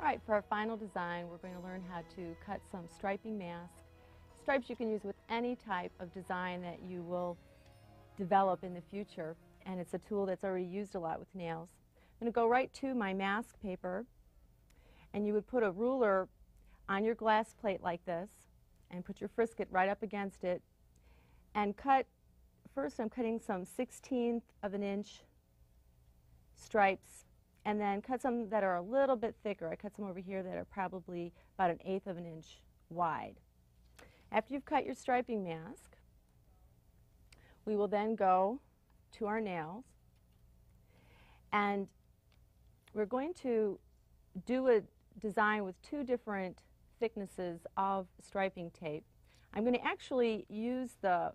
All right, for our final design, we're going to learn how to cut some striping mask. Stripes you can use with any type of design that you will develop in the future, and it's a tool that's already used a lot with nails. I'm going to go right to my mask paper, and you would put a ruler on your glass plate like this, and put your frisket right up against it, and cut. First I'm cutting some 1/16 of an inch stripes, and then cut some that are a little bit thicker. I cut some over here that are probably about 1/8 of an inch wide. After you've cut your striping mask, we will then go to our nails, and we're going to do a design with 2 different thicknesses of striping tape. I'm going to actually use the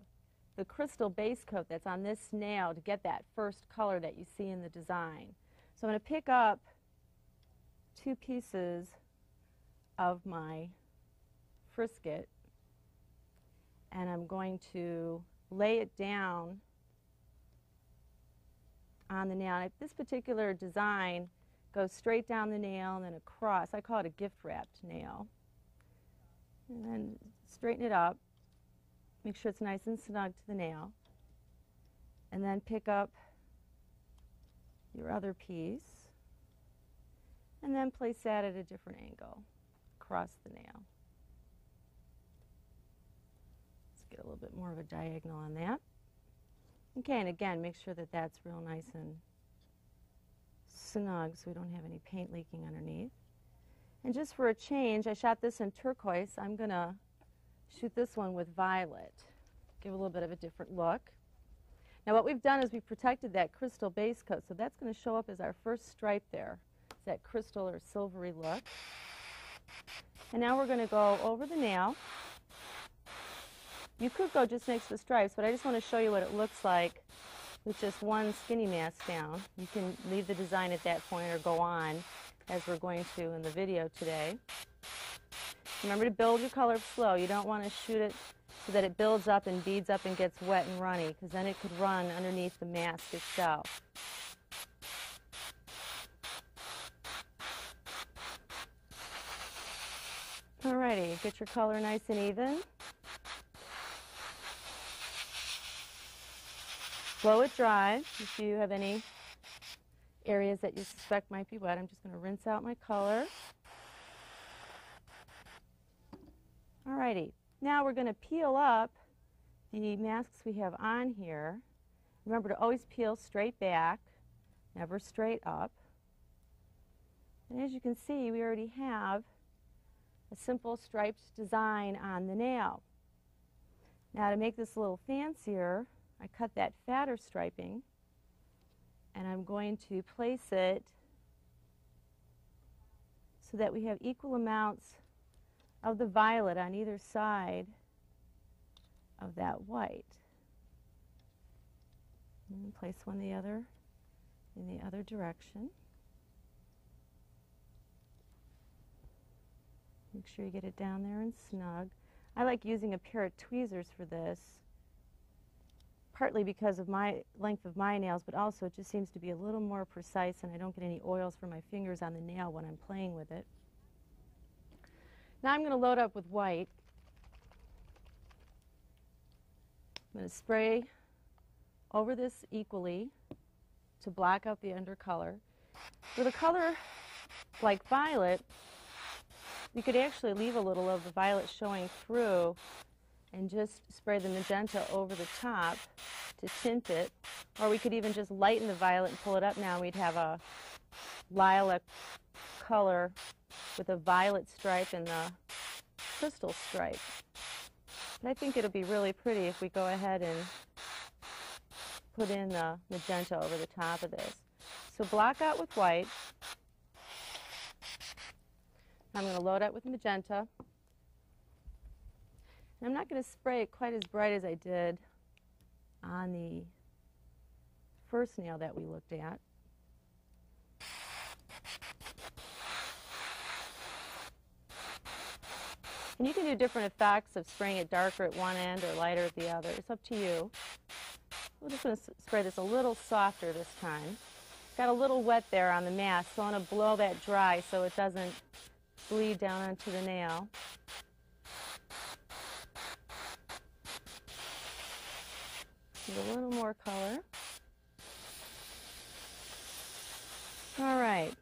crystal base coat that's on this nail to get that first color that you see in the design. So I'm going to pick up 2 pieces of my frisket, and I'm going to lay it down on the nail. This particular design goes straight down the nail and then across. I call it a gift wrapped nail. And then straighten it up. Make sure it's nice and snug to the nail. And then pick up your other piece. And then place that at a different angle across the nail. Let's get a little bit more of a diagonal on that. Okay, and again, make sure that that's real nice and snug so we don't have any paint leaking underneath. And just for a change, I shot this in turquoise. I'm going to shoot this one with violet. Give a little bit of a different look. Now what we've done is we've protected that crystal base coat, so that's going to show up as our first stripe there. It's that crystal or silvery look. And now we're going to go over the nail. You could go just next to the stripes, but I just want to show you what it looks like with just one skinny mask down. You can leave the design at that point or go on, as we're going to in the video today. Remember to build your color slow. You don't want to shoot it so that it builds up and beads up and gets wet and runny, because then it could run underneath the mask itself. Alrighty, get your color nice and even. Blow it dry. If you have any areas that you suspect might be wet, I'm just going to rinse out my color. Alrighty, now we're going to peel up the masks we have on here. Remember to always peel straight back, never straight up. And as you can see, we already have a simple striped design on the nail. Now to make this a little fancier, I cut that fatter striping, and I'm going to place it so that we have equal amounts of the violet on either side of that white. And place one in the other direction. Make sure you get it down there and snug. I like using a pair of tweezers for this, partly because of my length of my nails, but also it just seems to be a little more precise, and I don't get any oils from my fingers on the nail when I'm playing with it. Now I'm going to load up with white. I'm going to spray over this equally to block out the undercolor. With a color like violet, you could actually leave a little of the violet showing through and just spray the magenta over the top to tint it. Or we could even just lighten the violet and pull it up now. We'd have a lilac color with a violet stripe and the crystal stripe. But I think it'll be really pretty if we go ahead and put in the magenta over the top of this. So block out with white. I'm going to load up with magenta. And I'm not going to spray it quite as bright as I did on the first nail that we looked at. And you can do different effects of spraying it darker at one end or lighter at the other. It's up to you. We're just going to spray this a little softer this time. got a little wet there on the mask, so I want to blow that dry so it doesn't bleed down onto the nail. Get a little more color. All right.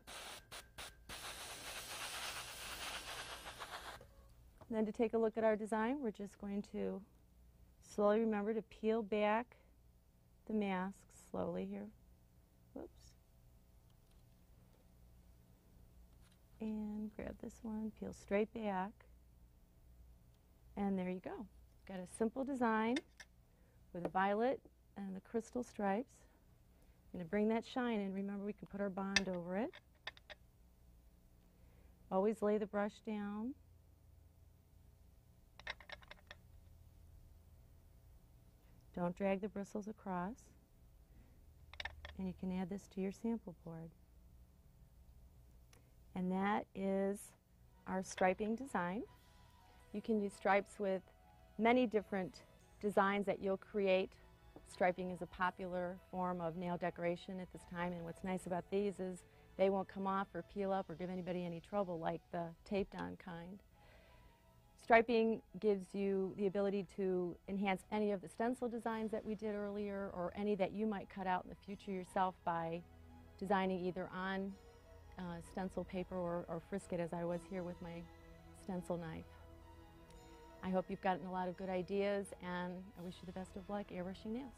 And then to take a look at our design, we're just going to slowly remember to peel back the mask slowly here. Whoops. And grab this one, peel straight back. And there you go. Got a simple design with a violet and the crystal stripes. I'm going to bring that shine in. Remember, we can put our bond over it. Always lay the brush down. Don't drag the bristles across. And you can add this to your sample board. And that is our striping design. You can use stripes with many different designs that you'll create. Striping is a popular form of nail decoration at this time, and what's nice about these is they won't come off or peel up or give anybody any trouble like the taped on kind. Striping gives you the ability to enhance any of the stencil designs that we did earlier, or any that you might cut out in the future yourself by designing either on stencil paper or frisket, as I was here with my stencil knife. I hope you've gotten a lot of good ideas, and I wish you the best of luck airbrushing nails.